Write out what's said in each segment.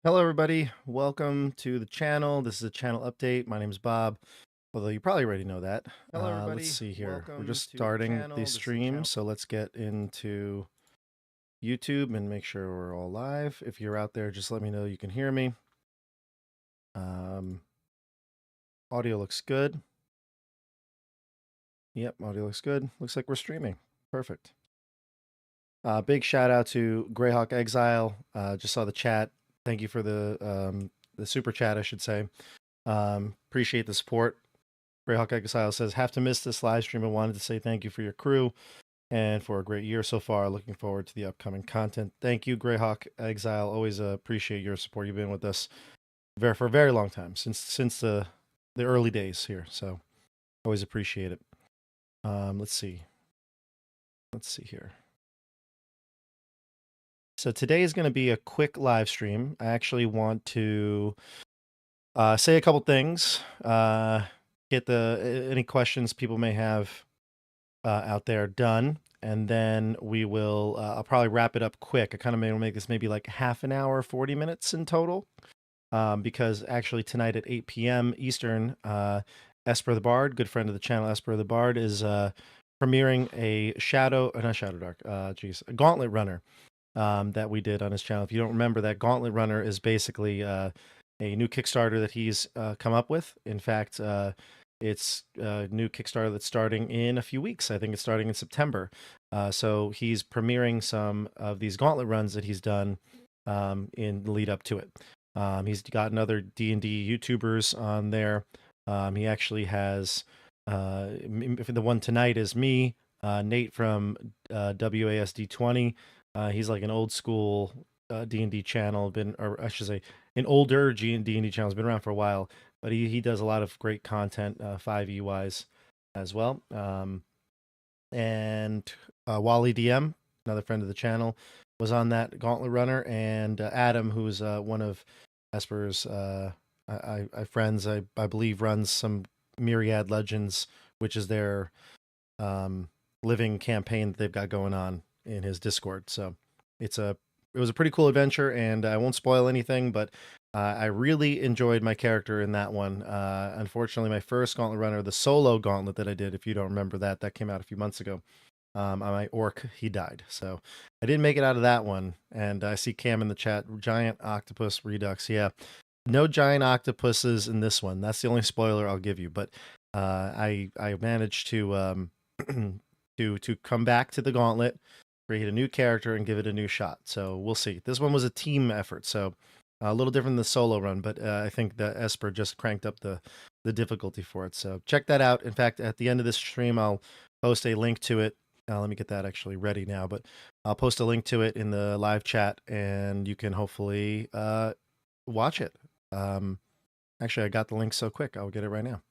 Hello, everybody. Welcome to the channel. This is a channel update. My name is Bob, although you probably already know that. Hello, Let's everybody. see here. We're Welcome just to the starting the channel. This is a stream, channel. so let's get into YouTube and make sure we're all live. If you're out there, just let me know you can hear me. Audio looks good. Yep, audio looks good. Looks like we're streaming. Perfect. Big shout out to Greyhawk Exile. Just saw the chat. Thank you for the super chat, I should say. Appreciate the support. Greyhawk Exile says, have to miss this live stream. I wanted to say thank you for your crew and for a great year so far. Looking forward to the upcoming content. Thank you, Greyhawk Exile. Always appreciate your support. You've been with us for a very long time, since the early days here. So always appreciate it. Let's see. Let's see here. So today is going to be a quick live stream. I actually want to say a couple things. Get any questions people may have out there done, and then we will I'll probably wrap it up quick. I kind of make this maybe like half an hour, 40 minutes in total, because actually tonight at 8 p.m. Eastern, Esper the Bard, good friend of the channel, Esper the Bard, is premiering a a Gauntlet Runner that we did on his channel. If you don't remember, that Gauntlet Runner is basically a new Kickstarter that he's come up with. In fact, it's a new Kickstarter that's starting in a few weeks. I think it's starting in September. So he's premiering some of these Gauntlet runs that he's done in the lead up to it. He's gotten other D&D YouTubers on there. He actually has the one tonight is me, Nate from WASD20. He's like an old school D&D channel, or I should say, an older D&D channel. Has been around for a while, but he does a lot of great content, 5e wise, as well. And Wally DM, another friend of the channel, was on that Gauntlet Runner, and Adam, who's one of Esper's friends, I believe runs some Myriad Legends, which is their living campaign that they've got going on in his Discord. So it was a pretty cool adventure, and I won't spoil anything, but I really enjoyed my character in that one. Unfortunately, my first Gauntlet Runner, the solo Gauntlet that I did, if you don't remember that came out a few months ago. My orc, he died, so I didn't make it out of that one. And I see Cam in the chat, giant octopus redux. Yeah, no giant octopuses in this one. That's the only spoiler I'll give you. But I managed to to come back to the Gauntlet, create a new character, and give it a new shot. So we'll see. This one was a team effort, so a little different than the solo run, but I think that Esper just cranked up the difficulty for it. So check that out. In fact, at the end of this stream, I'll post a link to it. Let me get that actually ready now, but I'll post a link to it in the live chat, and you can hopefully watch it. Actually, I got the link so quick. I'll get it right now.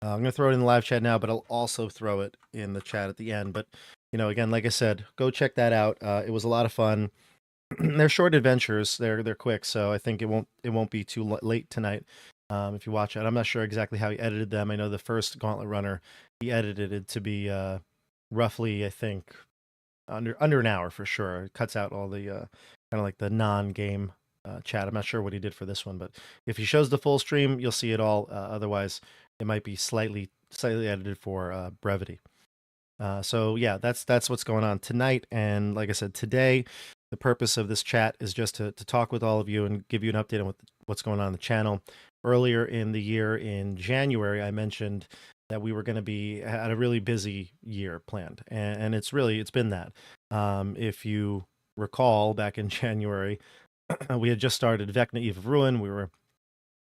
I'm going to throw it in the live chat now, but I'll also throw it in the chat at the end. But, again, like I said, go check that out. It was a lot of fun. They're short adventures. They're quick, so I think it won't be too late tonight if you watch it. I'm not sure exactly how he edited them. I know the first Gauntlet Runner, he edited it to be roughly, I think, under an hour for sure. It cuts out all the kind of like the non-game chat. I'm not sure what he did for this one, but if he shows the full stream, you'll see it all. Otherwise, it might be slightly edited for brevity. So yeah, that's what's going on tonight. And like I said, today, the purpose of this chat is just to talk with all of you and give you an update on what's going on in the channel. Earlier in the year, in January, I mentioned that we were going to be at a really busy year planned, and it's been that. If you recall, back in January, we had just started Vecna Eve of Ruin. We were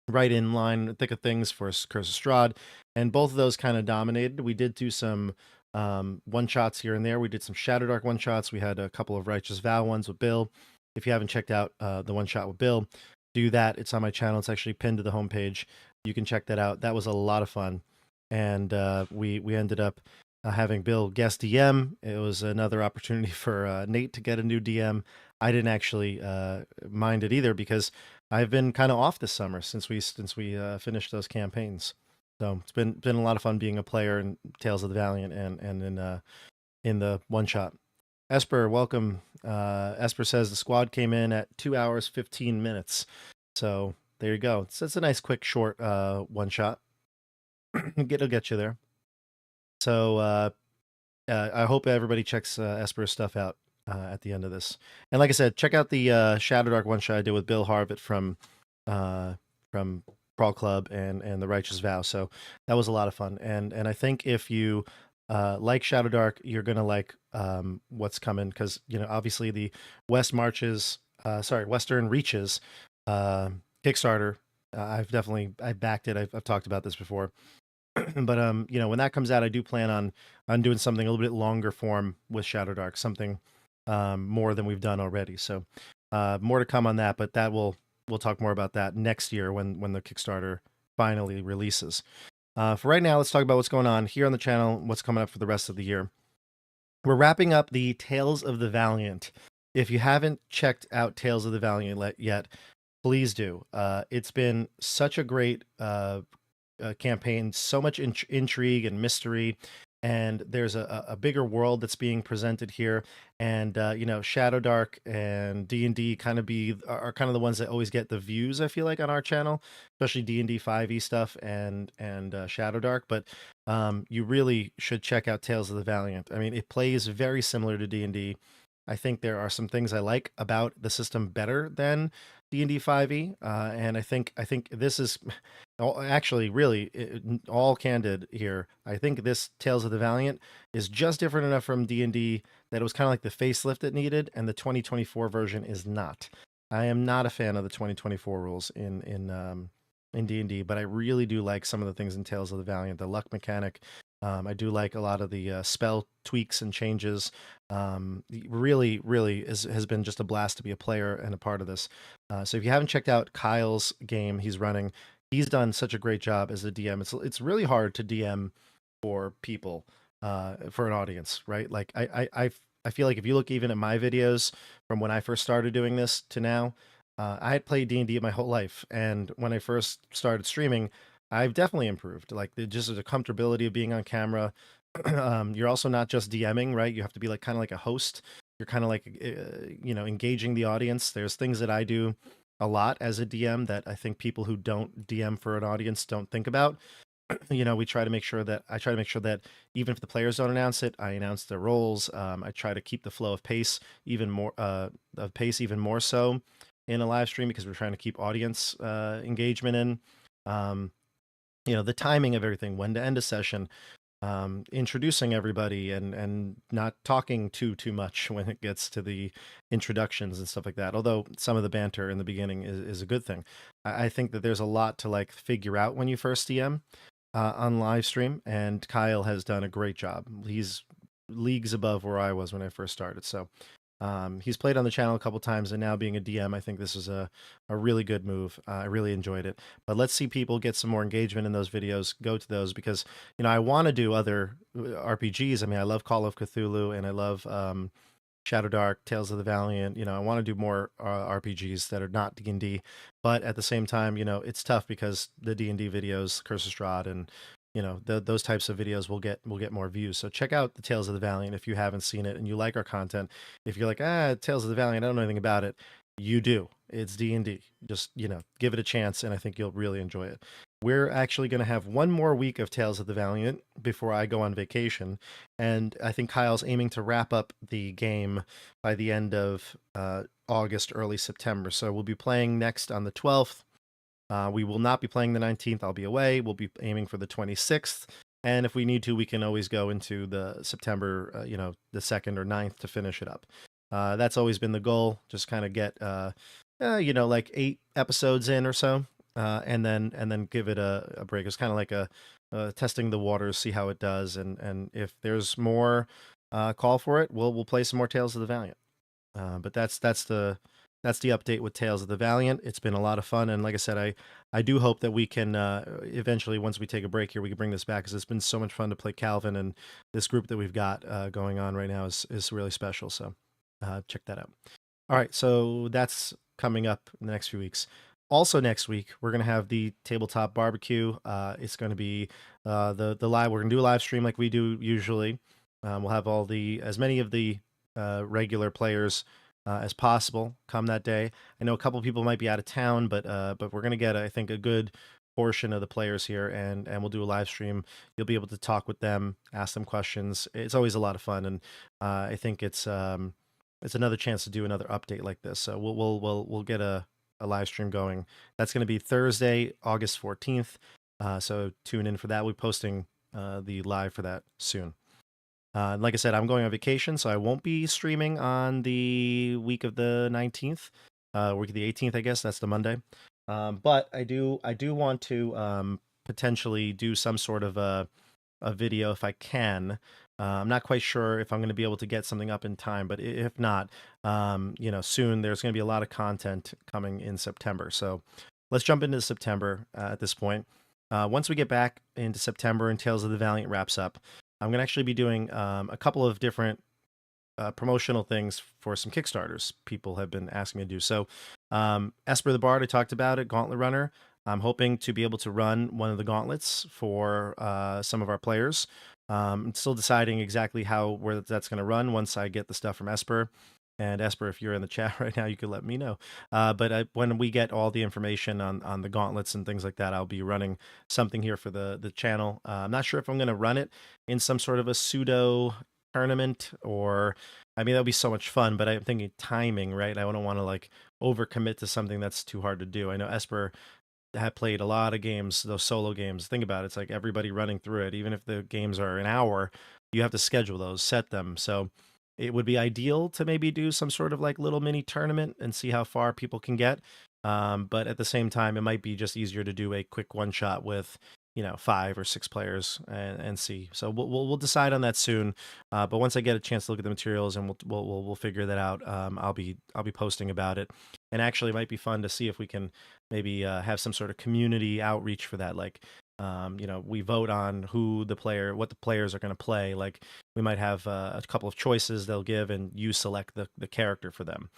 right in line, thick of things for Curse of Strahd, and both of those kind of dominated. We did do some one shots here and there. We did some Shadowdark one shots. We had a couple of Righteous Vow ones with Bill. If you haven't checked out the one shot with Bill, do that. It's on my channel. It's actually pinned to the homepage. You can check that out. That was a lot of fun, and we ended up having Bill guest DM. It was another opportunity for Nate to get a new DM. I didn't actually mind it either because I've been kind of off this summer since we finished those campaigns. So it's been a lot of fun being a player in Tales of the Valiant and in the one shot. Esper, welcome. Esper says the squad came in at 2 hours 15 minutes. So there you go. It's a nice, quick, short one shot. It'll get you there. So I hope everybody checks Esper's stuff out at the end of this. And like I said, check out the Shadow Dark one shot I did with Bill Harvett uh, from Crawl Club and the Righteous Vow. So that was a lot of fun. And I think if you like Shadow Dark, you're gonna like what's coming, because obviously the Western Reaches Kickstarter. I backed it. I've talked about this before. But when that comes out, I do plan on doing something a little bit longer form with Shadow Dark, something more than we've done already. So more to come on that, but we'll talk more about that next year when the Kickstarter finally releases. For right now, let's talk about what's going on here on the channel, what's coming up for the rest of the year. We're wrapping up the Tales of the Valiant. If you haven't checked out Tales of the Valiant yet, please do. It's been such a great campaign, so much intrigue and mystery, and there's a bigger world that's being presented here. And Shadow Dark and D&D are kind of the ones that always get the views, I feel like, on our channel, especially D&D 5e stuff and Shadow Dark. But you really should check out Tales of the Valiant. I mean, it plays very similar to D&D. I think there are some things I like about the system better than D&D 5e, and I think this is actually really all candid here. I think this Tales of the Valiant is just different enough from D&D that it was kind of like the facelift it needed, and the 2024 version is not. I am not a fan of the 2024 rules in D&D, but I really do like some of the things in Tales of the Valiant. The luck mechanic, I do like a lot of the spell tweaks and changes. Really, really has been just a blast to be a player and a part of this. So if you haven't checked out Kyle's game he's running, he's done such a great job as a DM. It's really hard to DM for people, for an audience, right? Like I feel like if you look even at my videos from when I first started doing this to now, I had played D&D my whole life, and when I first started streaming, I've definitely improved. Like just the comfortability of being on camera. You're also not just DMing, right? You have to be like kind of like a host. You're kind of like engaging the audience. There's things that I do a lot as a DM that I think people who don't DM for an audience don't think about. We try to make sure that even if the players don't announce it, I announce their roles. I try to keep the flow of pace even more so in a live stream, because we're trying to keep audience engagement in. The timing of everything, when to end a session, introducing everybody, and not talking too much when it gets to the introductions and stuff like that. Although some of the banter in the beginning is a good thing. I think that there's a lot to like figure out when you first DM on live stream, and Kyle has done a great job. He's leagues above where I was when I first started. So he's played on the channel a couple times, and now being a DM, I think this is a really good move. I really enjoyed it. But let's see people get some more engagement in those videos. Go to those, because I want to do other RPGs. I mean, I love Call of Cthulhu, and I love Shadow Dark, Tales of the Valiant. I want to do more RPGs that are not D&D, but at the same time, it's tough because the D&D videos, Curse of Strahd, and those types of videos will get more views. So check out the Tales of the Valiant if you haven't seen it and you like our content. If you're like, Tales of the Valiant, I don't know anything about it, you do. It's D&D. Just give it a chance, and I think you'll really enjoy it. We're actually going to have one more week of Tales of the Valiant before I go on vacation, and I think Kyle's aiming to wrap up the game by the end of August, early September. So we'll be playing next on the 12th. We will not be playing the 19th. I'll be away. We'll be aiming for the 26th. And if we need to, we can always go into the September, the 2nd or 9th to finish it up. That's always been the goal. Just kind of get, like 8 episodes in or so, and then give it a break. It's kind of like a testing the waters, see how it does, and if there's more call for it, we'll play some more Tales of the Valiant. But that's the update with Tales of the Valiant. It's been a lot of fun, and like I said, I do hope that we can eventually, once we take a break here, we can bring this back, because it's been so much fun to play Calvin, and this group that we've got going on right now is really special. So check that out. All right, so that's coming up in the next few weeks. Also next week, we're going to have the Tabletop BBQ. It's going to be the live. We're going to do a live stream like we do usually. We'll have as many of the regular players as possible come that day. I know a couple people might be out of town, but we're gonna get, I think, a good portion of the players here, and we'll do a live stream. You'll be able to talk with them, ask them questions. It's always a lot of fun, and I think it's another chance to do another update like this. So we'll get a live stream going. That's going to be Thursday, August 14th. So tune in for that. We'll be posting the live for that soon. Like I said, I'm going on vacation, so I won't be streaming on the week of the 19th, week of the 18th, I guess. That's the Monday. But I do want to potentially do some sort of a video if I can. I'm not quite sure if I'm going to be able to get something up in time, but if not, soon there's going to be a lot of content coming in September. So let's jump into September at this point. Once we get back into September and Tales of the Valiant wraps up, I'm going to actually be doing a couple of different promotional things for some Kickstarters people have been asking me to do. So, Esper the Bard, I talked about it, Gauntlet Runner. I'm hoping to be able to run one of the gauntlets for some of our players. I'm still deciding exactly where that's going to run once I get the stuff from Esper. And Esper, if you're in the chat right now, you could let me know. When we get all the information on the gauntlets and things like that, I'll be running something here for the channel. I'm not sure if I'm going to run it in some sort of a pseudo tournament, or I mean, that'll be so much fun, but I'm thinking timing, right? I don't want to like overcommit to something that's too hard to do. I know Esper had played a lot of games, those solo games. Think about it. It's like everybody running through it. Even if the games are an hour, you have to schedule those, set them. So it would be ideal to maybe do some sort of like little mini tournament and see how far people can get. But at the same time, it might be just easier to do a quick one shot with 5 or 6 players and see. So we'll decide on that soon. But once I get a chance to look at the materials, and we'll figure that out. I'll be posting about it. And actually, it might be fun to see if we can maybe have some sort of community outreach for that. Like, we vote on what the players are going to play. Like, we might have a couple of choices they'll give, and you select the character for them.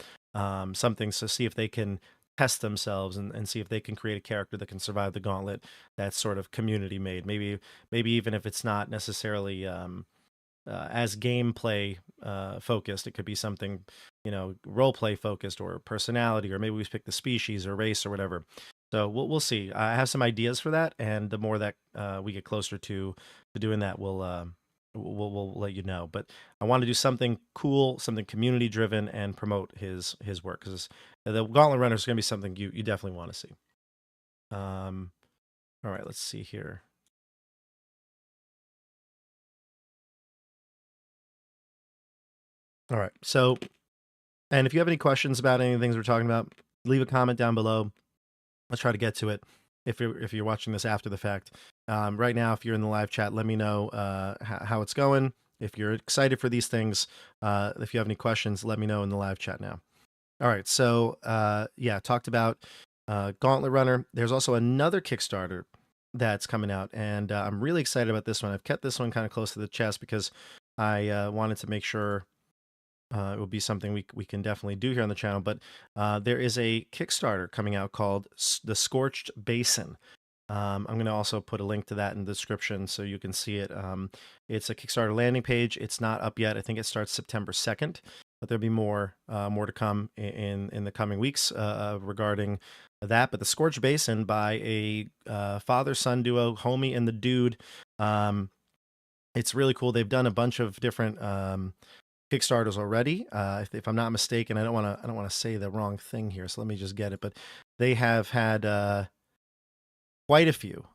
Something to see if they can test themselves and see if they can create a character that can survive the gauntlet that's sort of community made. Maybe even if it's not necessarily as gameplay focused, it could be something role play focused, or personality, or maybe we pick the species or race or whatever. So we'll see. I have some ideas for that, and the more that we get closer to doing that, we'll let you know. But I want to do something cool, something community driven, and promote his work, because the Gauntlet Runner is going to be something you definitely want to see. All right, let's see here. All right, so, and if you have any questions about any of the things we're talking about, leave a comment down below. Let's try to get to it. If you're watching this after the fact, right now, if you're in the live chat, let me know how it's going. If you're excited for these things, if you have any questions, let me know in the live chat now. All right, so talked about Gauntlet Runner. There's also another Kickstarter that's coming out, and I'm really excited about this one. I've kept this one kind of close to the chest because I wanted to make sure it will be something we can definitely do here on the channel. But there is a Kickstarter coming out called The Scorched Basin. I'm going to also put a link to that in the description so you can see it. It's a Kickstarter landing page. It's not up yet. I think it starts September 2nd, but there'll be more to come in the coming weeks regarding that. But The Scorched Basin by a father-son duo, Homie and the Dude. It's really cool. They've done a bunch of different Kickstarters already. If I'm not mistaken, I don't want to say the wrong thing here, so let me just get it. But they have had quite a few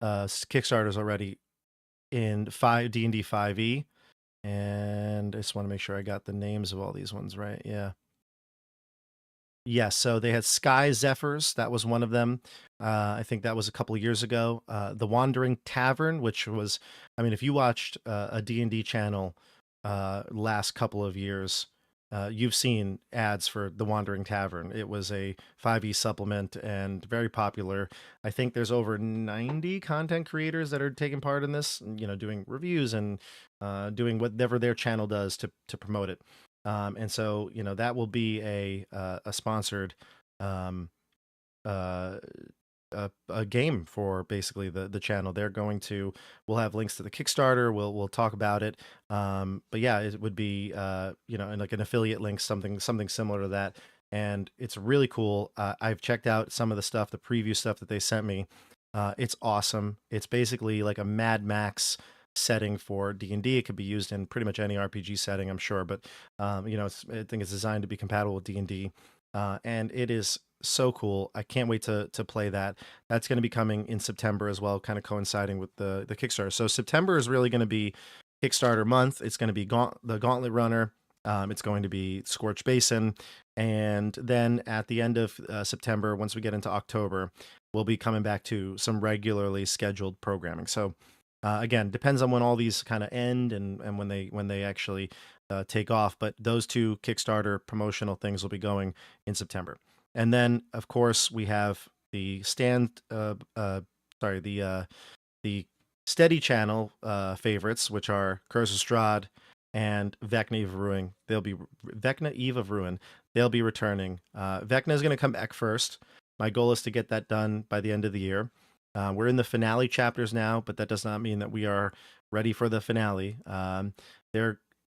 Kickstarters already in D&D 5e, and I just want to make sure I got the names of all these ones right. Yeah. Yes, so they had Sky Zephyrs. That was one of them. I think that was a couple of years ago. The Wandering Tavern, which was, I mean, if you watched a D&D channel last couple of years, you've seen ads for The Wandering Tavern. It was a 5e supplement and very popular. I think there's over 90 content creators that are taking part in this, doing reviews and doing whatever their channel does to promote it. And so, that will be a sponsored a game for basically the channel. We'll have links to the Kickstarter. We'll talk about it. But yeah, it would be and like an affiliate link, something similar to that. And it's really cool. I've checked out some of the stuff, the preview stuff that they sent me. It's awesome. It's basically like a Mad Max setting for D&D. It could be used in pretty much any RPG setting, I'm sure, but I think it's designed to be compatible with D&D. And it is so cool. I can't wait to play that. That's going to be coming in September as well, kind of coinciding with the Kickstarter. So September is really going to be Kickstarter month. It's going to be the Gauntlet Runner. It's going to be Scorched Basin. And then at the end of September, once we get into October, we'll be coming back to some regularly scheduled programming. So again, depends on when all these kind of end and when they actually take off. But those two Kickstarter promotional things will be going in September. And then, of course, we have the the steady channel favorites, which are Curse of Strahd and Vecna Eve of Ruin. They'll be returning. Vecna is going to come back first. My goal is to get that done by the end of the year. We're in the finale chapters now, but that does not mean that we are ready for the finale.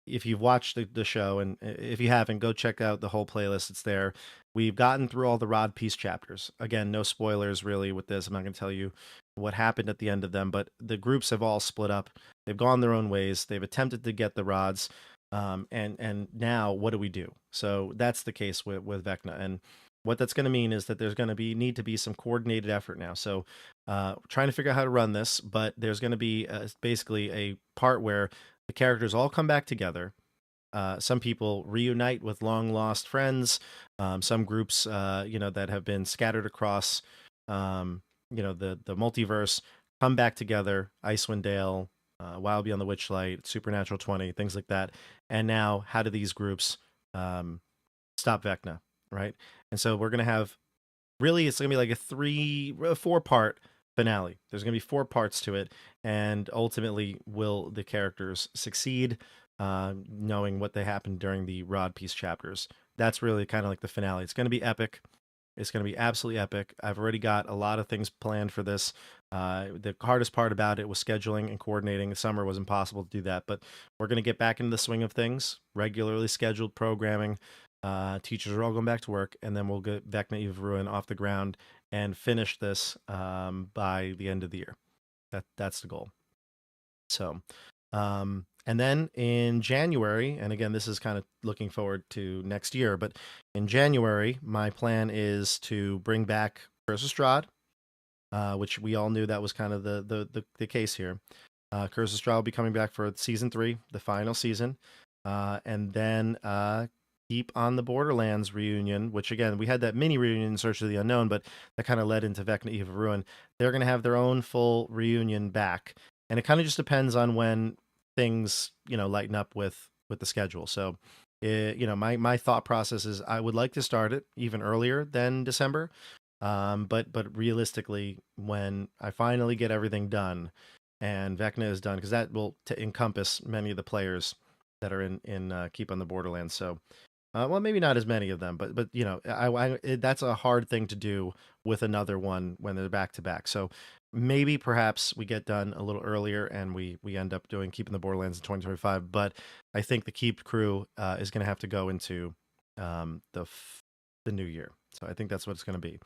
If you've watched the show, and if you haven't, go check out the whole playlist. It's there. We've gotten through all the Rod Peace chapters. Again, no spoilers really with this. I'm not going to tell you what happened at the end of them, but the groups have all split up. They've gone their own ways. They've attempted to get the rods. And now what do we do? So that's the case with Vecna. And what that's going to mean is that there's going to need to be some coordinated effort now. So trying to figure out how to run this, but there's going to be basically a part where the characters all come back together. Some people reunite with long lost friends. Some groups, that have been scattered across, the multiverse, come back together. Icewind Dale, Wild Beyond the Witchlight, Supernatural 20, things like that. And now, how do these groups stop Vecna, right? And so we're gonna have it's gonna be like a 4-part finale. There's gonna be 4 parts to it, and ultimately, will the characters succeed? Knowing what they happened during the Rod Peace chapters. That's really kind of like the finale. It's going to be epic. It's going to be absolutely epic. I've already got a lot of things planned for this. The hardest part about it was scheduling and coordinating. The summer was impossible to do that, but we're going to get back into the swing of things, regularly scheduled programming. Teachers are all going back to work, and then we'll get Vecna Eve of Ruin off the ground and finish this by the end of the year. That's the goal. So, and then in January, and again, this is kind of looking forward to next year, but in January, my plan is to bring back Curse of Strahd, which we all knew that was kind of the case here. Curse of Strahd will be coming back for season 3, the final season, and then keep on the Borderlands reunion, which again, we had that mini reunion in Search of the Unknown, but that kind of led into Vecna Eve of Ruin. They're going to have their own full reunion back, and it kind of just depends on when things lighten up with the schedule. So my thought process is I would like to start it even earlier than December, but realistically, when I finally get everything done and Vecna is done, because that will encompass many of the players that are in Keep on the Borderlands. So well, maybe not as many of them, but that's a hard thing to do with another one when they're back to back. So maybe perhaps we get done a little earlier and we end up doing Keeping the Borderlands in 2025. But I think the Keep crew is going to have to go into the new year. So I think that's what it's going to be.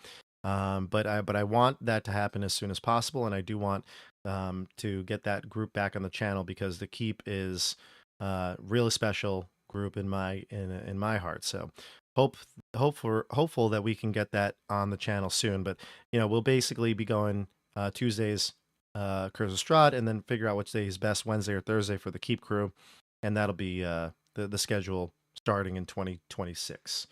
But I want that to happen as soon as possible, and I do want to get that group back on the channel because the Keep is really special group in my heart. So hopeful that we can get that on the channel soon. But we'll basically be going Tuesdays Curse of Strahd, and then figure out which day is best, Wednesday or Thursday for the Keep crew, and that'll be the schedule starting in 2026.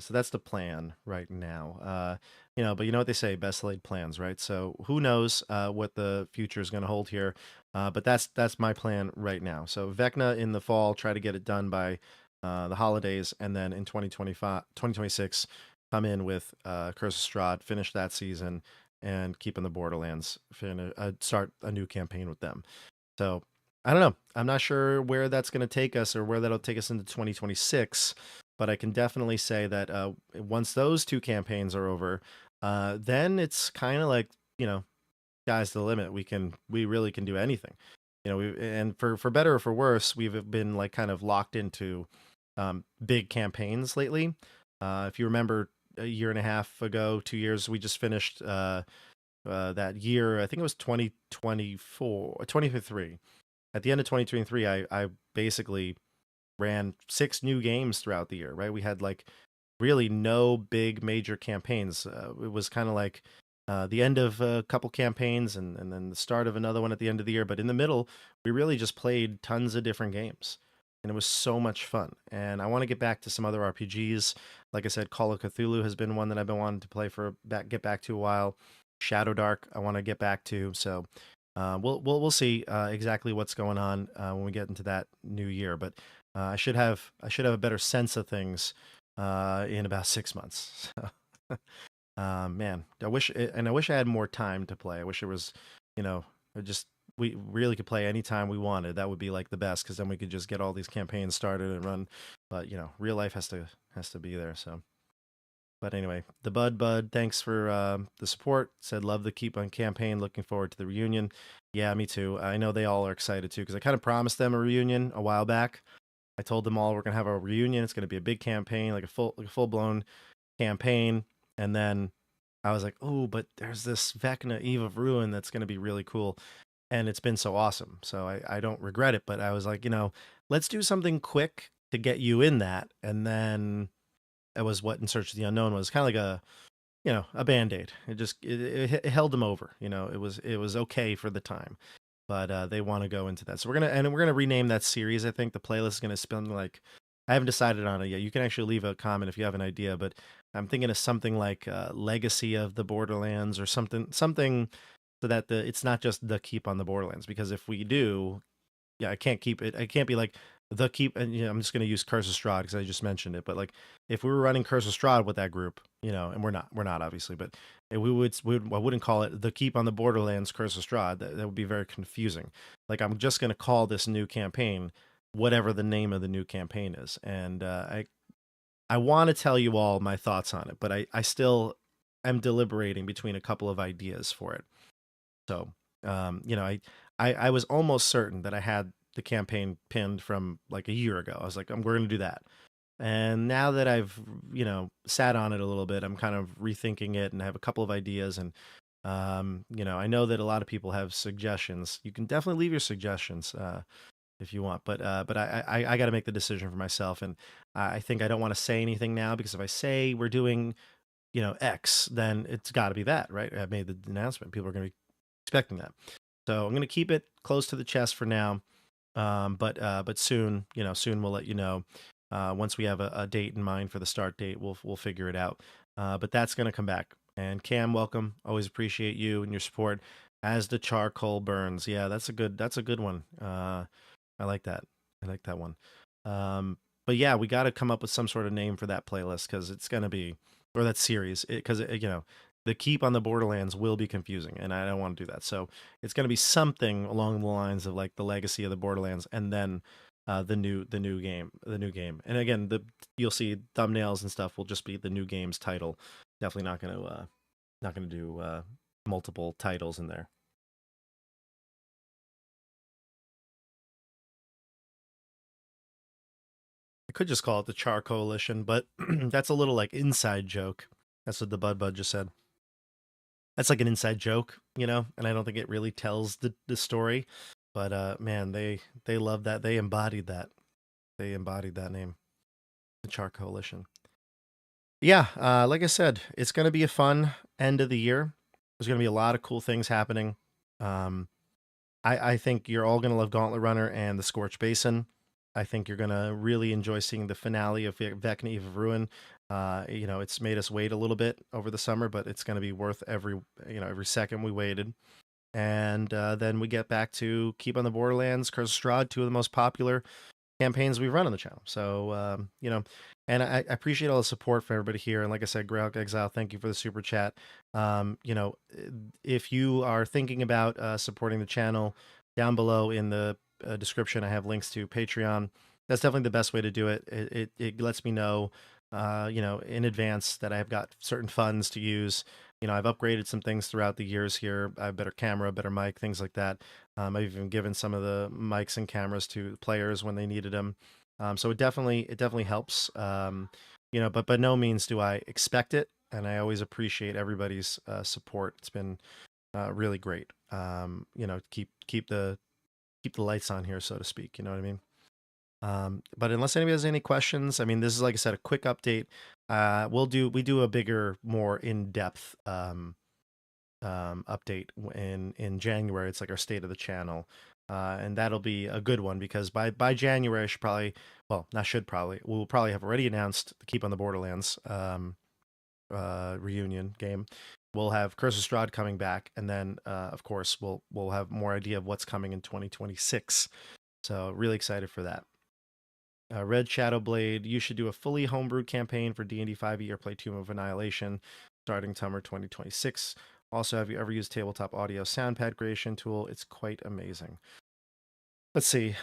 So that's the plan right now. But you know what they say, best laid plans, right? So who knows what the future is going to hold here. But that's my plan right now. So Vecna in the fall, try to get it done by the holidays, and then in 2026, come in with Curse of Strahd, finish that season, and Keep in the Borderlands, start a new campaign with them. So I don't know. I'm not sure where that's going to take us or where that'll take us into 2026. But I can definitely say that once those 2 campaigns are over, then it's kind of like, you know, sky's the limit. We really can do anything. You know, and for better or for worse, we've been like kind of locked into big campaigns lately. If you remember a year and a half ago, 2 years, we just finished that year. I think it was 2024, 2023. At the end of 2023, I basically ran 6 new games throughout the year, right? We had like really no big major campaigns. It was kind of like the end of a couple campaigns and then the start of another one at the end of the year. But in the middle, we really just played tons of different games. And it was so much fun. And I want to get back to some other RPGs. Like I said, Call of Cthulhu has been one that I've been wanting to play get back to a while. Shadow Dark, I want to get back to. So we'll see exactly what's going on when we get into that new year. But I should have a better sense of things in about 6 months. Man, I wish I had more time to play. I wish it was, you know, just we really could play anytime we wanted. That would be like the best because then we could just get all these campaigns started and run. But you know, real life has to be there. So, but anyway, the Bud, thanks for the support. Said love the Keep on campaign. Looking forward to the reunion. Yeah, me too. I know they all are excited too because I kind of promised them a reunion a while back. I told them all we're gonna have a reunion. It's gonna be a big campaign, like a full blown campaign. And then I was like, oh, but there's this Vecna Eve of Ruin that's gonna be really cool. And it's been so awesome. So I don't regret it. But I was like, let's do something quick to get you in that. And then that was what In Search of the Unknown was, kind of like a band-aid. It held them over. It was okay for the time. But they want to go into that. So we're gonna rename that series. I think the playlist is gonna spend like, I haven't decided on it yet. You can actually leave a comment if you have an idea, but I'm thinking of something like Legacy of the Borderlands or something so that it's not just the Keep on the Borderlands. Because if we do, yeah, I can't keep it. I can't be like the Keep, and I'm just gonna use Curse of Strahd because I just mentioned it. But like, if we were running Curse of Strahd with that group, and we're not obviously, but I wouldn't call it the Keep on the Borderlands Curse of Strahd. That would be very confusing. Like, I'm just gonna call this new campaign whatever the name of the new campaign is, and I want to tell you all my thoughts on it, but I still am deliberating between a couple of ideas for it. So, I was almost certain that I had the campaign pinned from like a year ago. I was like, we're going to do that. And now that I've, sat on it a little bit, I'm kind of rethinking it and I have a couple of ideas. And, I know that a lot of people have suggestions. You can definitely leave your suggestions if you want, but I got to make the decision for myself. And I think I don't want to say anything now because if I say we're doing, X, then it's got to be that, right? I made the announcement. People are going to be expecting that. So I'm going to keep it close to the chest for now. But soon, soon we'll let you know. Once we have a date in mind for the start date, we'll figure it out. But that's going to come back. And Cam, welcome. Always appreciate you and your support. As the charcoal burns, yeah, that's a good one. I like that. I like that one. But yeah, we got to come up with some sort of name for that playlist because it's going to be, or that series, because the Keep on the Borderlands will be confusing, and I don't want to do that. So it's going to be something along the lines of like the Legacy of the Borderlands, and then the new game. And again, you'll see thumbnails and stuff will just be the new game's title. Definitely not gonna do multiple titles in there. I could just call it the Char Coalition, but that's a little like inside joke. That's what the Bud just said. That's like an inside joke, and I don't think it really tells the story. But man, they love that. They embodied that. They embodied that name, the Char Coalition. Yeah, like I said, it's going to be a fun end of the year. There's going to be a lot of cool things happening. Um, I think you're all going to love Gauntlet Runner and the Scorched Basin. I think you're going to really enjoy seeing the finale of Vecna Eve of Ruin. It's made us wait a little bit over the summer, but it's going to be worth every second we waited. And then we get back to Keep on the Borderlands, Curse of Strahd, two of the most popular campaigns we've run on the channel. So, and I appreciate all the support for everybody here. And like I said, Grail Exile, thank you for the super chat. If you are thinking about supporting the channel, down below in the description, I have links to Patreon. That's definitely the best way to do it. It lets me know, in advance that I have got certain funds to use. I've upgraded some things throughout the years here. I have better camera, better mic, things like that. I've even given some of the mics and cameras to players when they needed them. So it definitely helps. But by no means do I expect it, and I always appreciate everybody's support. It's been really great. Keep the lights on here, so to speak. You know what I mean? But unless anybody has any questions, I mean, this is, like I said, a quick update. We do a bigger, more in depth update in January. It's like our state of the channel, and that'll be a good one because by January, I should probably, well, not should probably, we'll probably have already announced the Keep on the Borderlands reunion game. We'll have Curse of Strahd coming back, and then of course we'll have more idea of what's coming in 2026. So really excited for that. Red Shadowblade, you should do a fully homebrewed campaign for D&D 5e or play Tomb of Annihilation starting summer 2026. Also, have you ever used Tabletop Audio Soundpad creation tool? It's quite amazing. Let's see.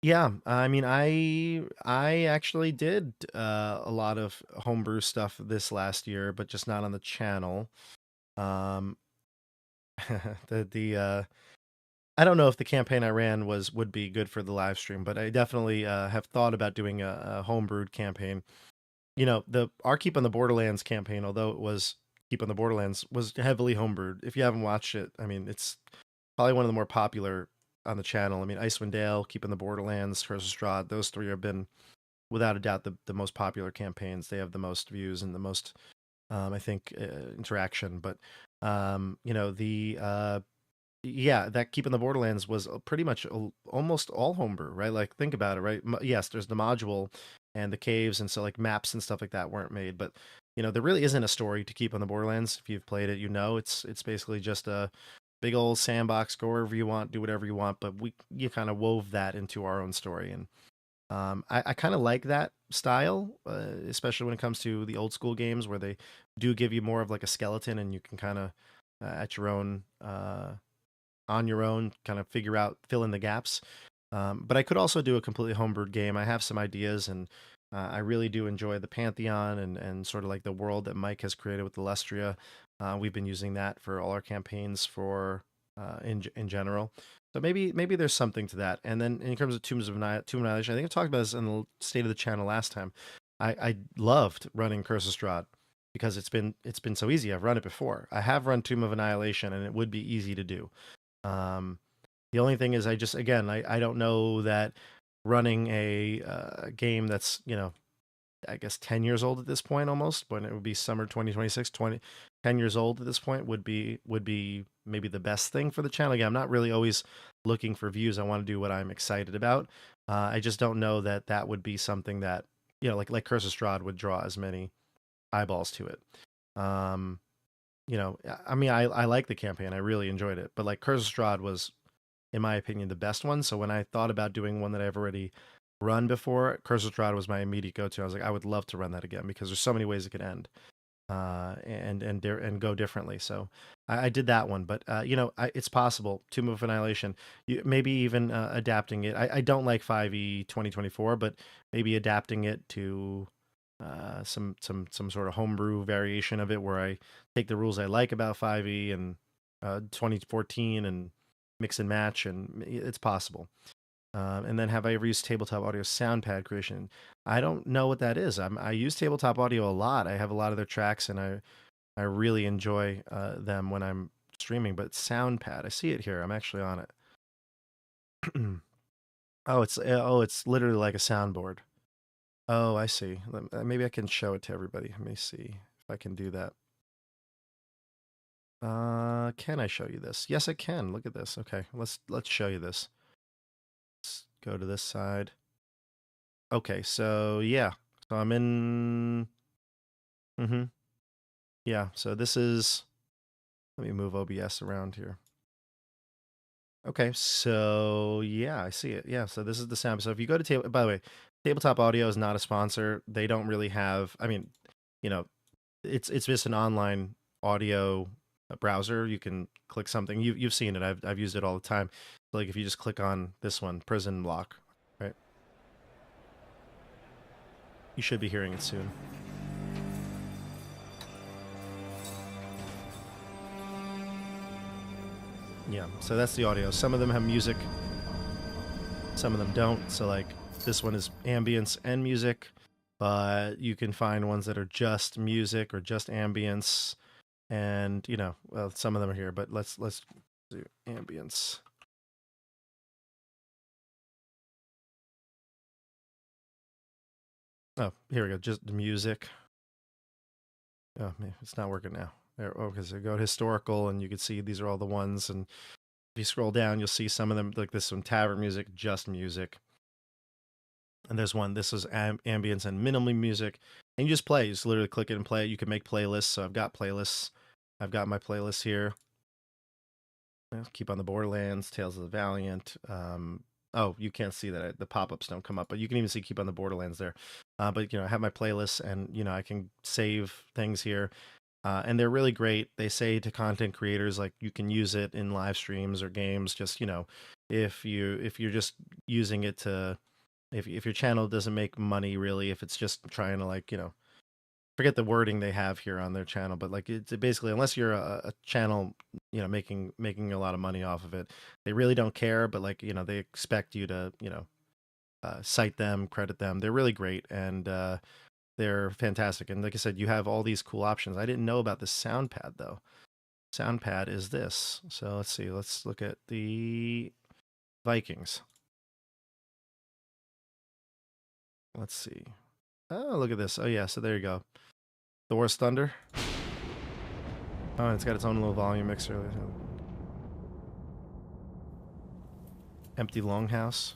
Yeah, I mean, I actually did a lot of homebrew stuff this last year, but just not on the channel. Um, the I don't know if the campaign I ran would be good for the live stream, but I definitely have thought about doing a homebrewed campaign. The our Keep on the Borderlands campaign, although it was Keep on the Borderlands, was heavily homebrewed. If you haven't watched it, I mean, it's probably one of the more popular on the channel. I mean, Icewind Dale, Keep on the Borderlands, Curse of Strahd, those three have been without a doubt the most popular campaigns. They have the most views and the most, I think, interaction. But the yeah, that Keep in the Borderlands was pretty much almost all homebrew, right? Like, think about it, right? Yes, there's the module and the caves, and so like maps and stuff like that weren't made, but there really isn't a story to Keep on the Borderlands. If you've played it, it's basically just a big old sandbox. Go wherever you want, do whatever you want. But you kind of wove that into our own story, and I kind of like that style, especially when it comes to the old school games where they do give you more of like a skeleton, and you can kind of at your own. On your own, kind of fill in the gaps. But I could also do a completely homebrewed game. I have some ideas, and I really do enjoy the Pantheon and sort of like the world that Mike has created with Alestria. We've been using that for all our campaigns in general. So maybe there's something to that. And then in terms of Tomb of Annihilation, I think I talked about this in the state of the channel last time. I loved running Curse of Strahd because it's been so easy. I've run it before. I have run Tomb of Annihilation, and it would be easy to do. Um, the only thing is, I don't know that running a game that's, I guess 10 years old at this point almost, when it would be summer 2026, 10 years old at this point would be maybe the best thing for the channel. Again, I'm not really always looking for views. I want to do what I'm excited about. I just don't know that would be something that, like Curse of Strahd would draw as many eyeballs to it. Um, I mean, I like the campaign. I really enjoyed it. But like Curse of Strahd was, in my opinion, the best one. So when I thought about doing one that I've already run before, Curse of Strahd was my immediate go-to. I was like, I would love to run that again because there's so many ways it could end, and go differently. So I did that one. But it's possible. Tomb of Annihilation, maybe even adapting it. I don't like 5e 2024, but maybe adapting it to some sort of homebrew variation of it where I take the rules I like about 5e and 2014 and mix and match, and it's possible. And then, have I ever used Tabletop Audio Soundpad creation? I don't know what that is. I use Tabletop Audio a lot. I have a lot of their tracks, and I really enjoy them when I'm streaming. But Soundpad, I see it here. I'm actually on it. It's literally like a soundboard. Oh, I see. Maybe I can show it to everybody. Let me see if I can do that. Can I show you this? Yes, I can. Look at this. Okay, let's show you this. Let's go to this side. Okay, so yeah. So I'm in. Yeah, so this is. Let me move OBS around here. Okay, so yeah, I see it. Yeah, so this is the sound. So if you go to by the way, Tabletop Audio is not a sponsor. They don't really have. I mean, it's just an online audio browser. You can click something. You've seen it. I've used it all the time. So like if you just click on this one, Prison Lock, right? You should be hearing it soon. Yeah, so that's the audio. Some of them have music, some of them don't. So like this one is ambience and music, but you can find ones that are just music or just ambience, and you know, well, some of them are here. But let's do ambience. Oh, here we go. Just the music. Oh, man, it's not working now. There, oh, because I go to historical, and you can see these are all the ones. And if you scroll down, you'll see some of them, like this one, Tavern music, just music. And there's one, this is ambience and minimally music. And you just play. You just literally click it and play it. You can make playlists. So I've got playlists. I've got my playlist here. Keep on the Borderlands, Tales of the Valiant. Oh, you can't see that. The pop-ups don't come up, but you can even see Keep on the Borderlands there. But, you know, I have my playlists, and, you know, I can save things here. And they're really great. They say to content creators, like, you can use it in live streams or games. Just, you know, if you're just using it to, if your channel doesn't make money really, if it's just trying to, like, you know, forget the wording they have here on their channel, but like it's basically, unless you're a channel, you know, making a lot of money off of it, they really don't care. But like, you know, they expect you to, you know, cite them, credit them. They're really great, and they're fantastic. And like I said, you have all these cool options. I didn't know about this sound pad though. Sound pad is this. So let's see. Let's look at the Vikings. Let's see. Oh, look at this. Oh yeah. So there you go. Thor's Thunder. Oh, and it's got its own little volume mixer. Empty Longhouse.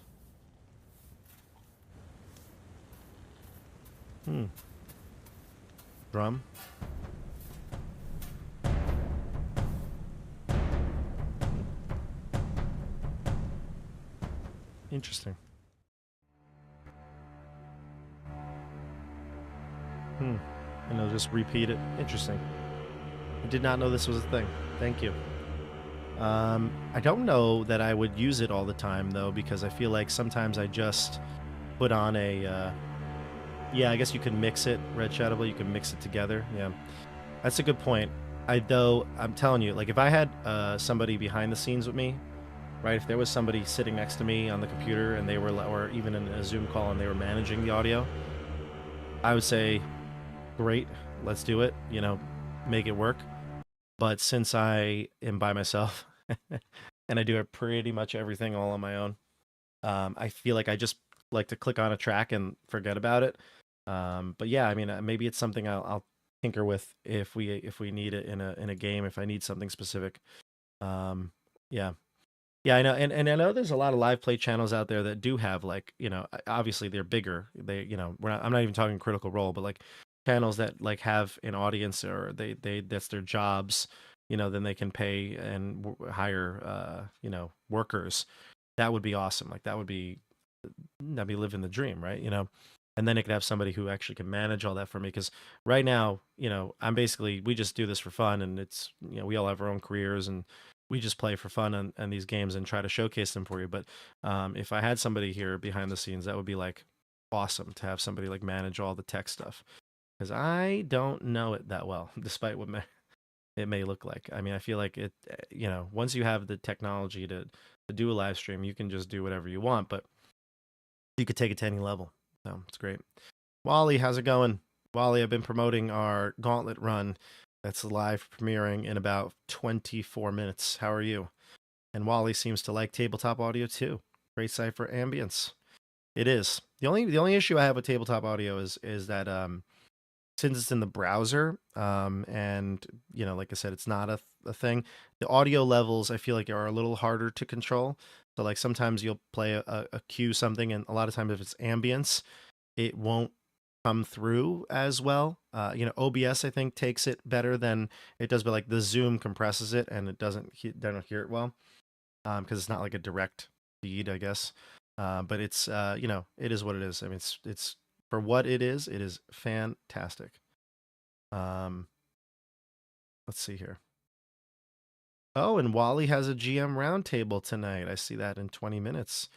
Drum. Interesting. And it'll just repeat it. Interesting. I did not know this was a thing. Thank you. I don't know that I would use it all the time though, because I feel like sometimes I just put on a. Yeah, I guess you can mix it, Red Shadow. You can mix it together. Yeah, that's a good point. I'm telling you, like if I had somebody behind the scenes with me, right? If there was somebody sitting next to me on the computer and they were, or even in a Zoom call and they were managing the audio, I would say, great, let's do it. You know, make it work. But since I am by myself and I do pretty much everything all on my own, I feel like I just like to click on a track and forget about it. But yeah, I mean, maybe it's something I'll tinker with if we need it in a game, if I need something specific. Yeah. Yeah, I know, and I know there's a lot of live play channels out there that do have, like, you know, obviously they're bigger. They, you know, I'm not even talking Critical Role, but like channels that like have an audience, or they that's their jobs, you know, then they can pay and hire you know, workers. That would be awesome. Like that'd be living the dream, right? You know, and then it could have somebody who actually can manage all that for me. Because right now, you know, we just do this for fun, and it's, you know, we all have our own careers, and we just play for fun on these games and try to showcase them for you. But if I had somebody here behind the scenes, that would be like awesome to have somebody like manage all the tech stuff, because I don't know it that well, despite what it may look like. I mean, I feel like it, you know, once you have the technology to do a live stream, you can just do whatever you want, but you could take it to any level. So it's great. Wally, how's it going? Wally, I've been promoting our Gauntlet run that's live premiering in about 24 minutes. How are you? And Wally seems to like tabletop audio too. Great site for ambience. It is. The only issue I have with tabletop audio is that since it's in the browser, and you know, like I said, it's not a thing. The audio levels I feel like are a little harder to control. So like sometimes you'll play a cue something, and a lot of times if it's ambience, it won't come through as well. You know, OBS I think takes it better than it does, but like the Zoom compresses it and it don't hear it well, because it's not like a direct feed, I guess. But it's you know, it is what it is. I mean, it's for what it is fantastic. Let's see here. Oh, and Wally has a GM roundtable tonight. I see that in 20 minutes.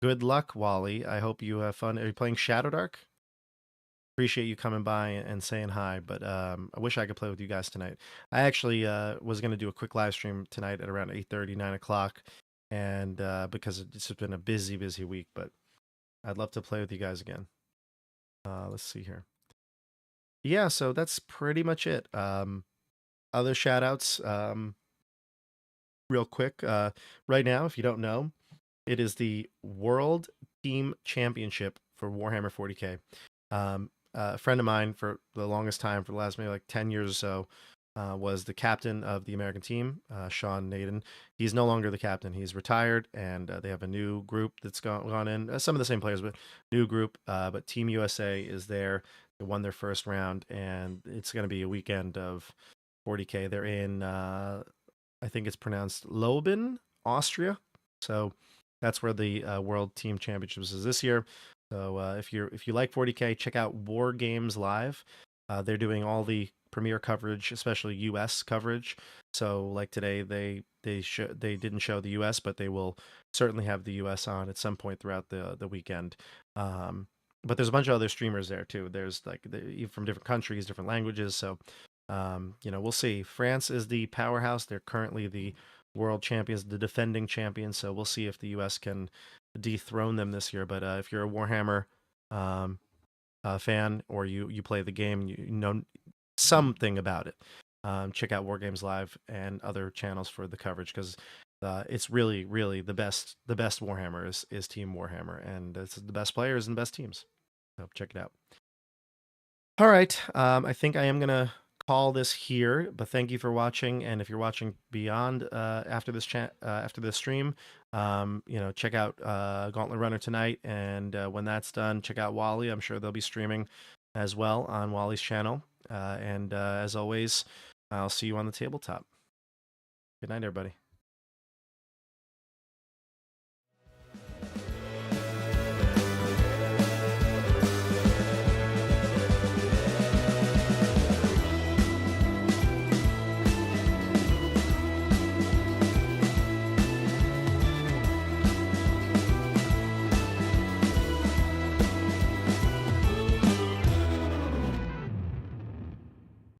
Good luck, Wally. I hope you have fun. Are you playing Shadow Dark? appreciate you coming by and saying hi. But I wish I could play with you guys tonight. I actually was going to do a quick live stream tonight at around 8:30, 9 o'clock, and because it's just been a busy, busy week. But I'd love to play with you guys again. Let's see here. Yeah, so that's pretty much it. Other shout outs, real quick. Right now, if you don't know, it is the World Team Championship for Warhammer 40K. A friend of mine for the longest time, for the last maybe like 10 years or so, was the captain of the American team, Sean Naden. He's no longer the captain. He's retired, and they have a new group that's gone in. Some of the same players, but new group. But Team USA is there. They won their first round, and it's going to be a weekend of 40K. They're in, I think it's pronounced Loben, Austria. So that's where the World Team Championships is this year. So if you like 40K, check out War Games Live. They're doing all the premier coverage, especially U.S. coverage. So like today, they didn't show the U.S., but they will certainly have the U.S. on at some point throughout the weekend. But there's a bunch of other streamers there too. There's like from different countries, different languages. So we'll see. France is the powerhouse. They're currently the world champions, the defending champions. So we'll see if the U.S. can dethrone them this year. But if you're a Warhammer fan, or you play the game, you know something about it, check out War Games Live and other channels for the coverage, because it's really, really the best. The best Warhammer is Team Warhammer, and it's the best players and best teams. So check it out. All right, I think I am gonna call this here, but thank you for watching. And if you're watching beyond after this after this stream, check out Gauntlet Runner tonight, and when that's done, check out Wally. I'm sure they'll be streaming as well on Wally's channel. And as always, I'll see you on the tabletop. Good night, everybody.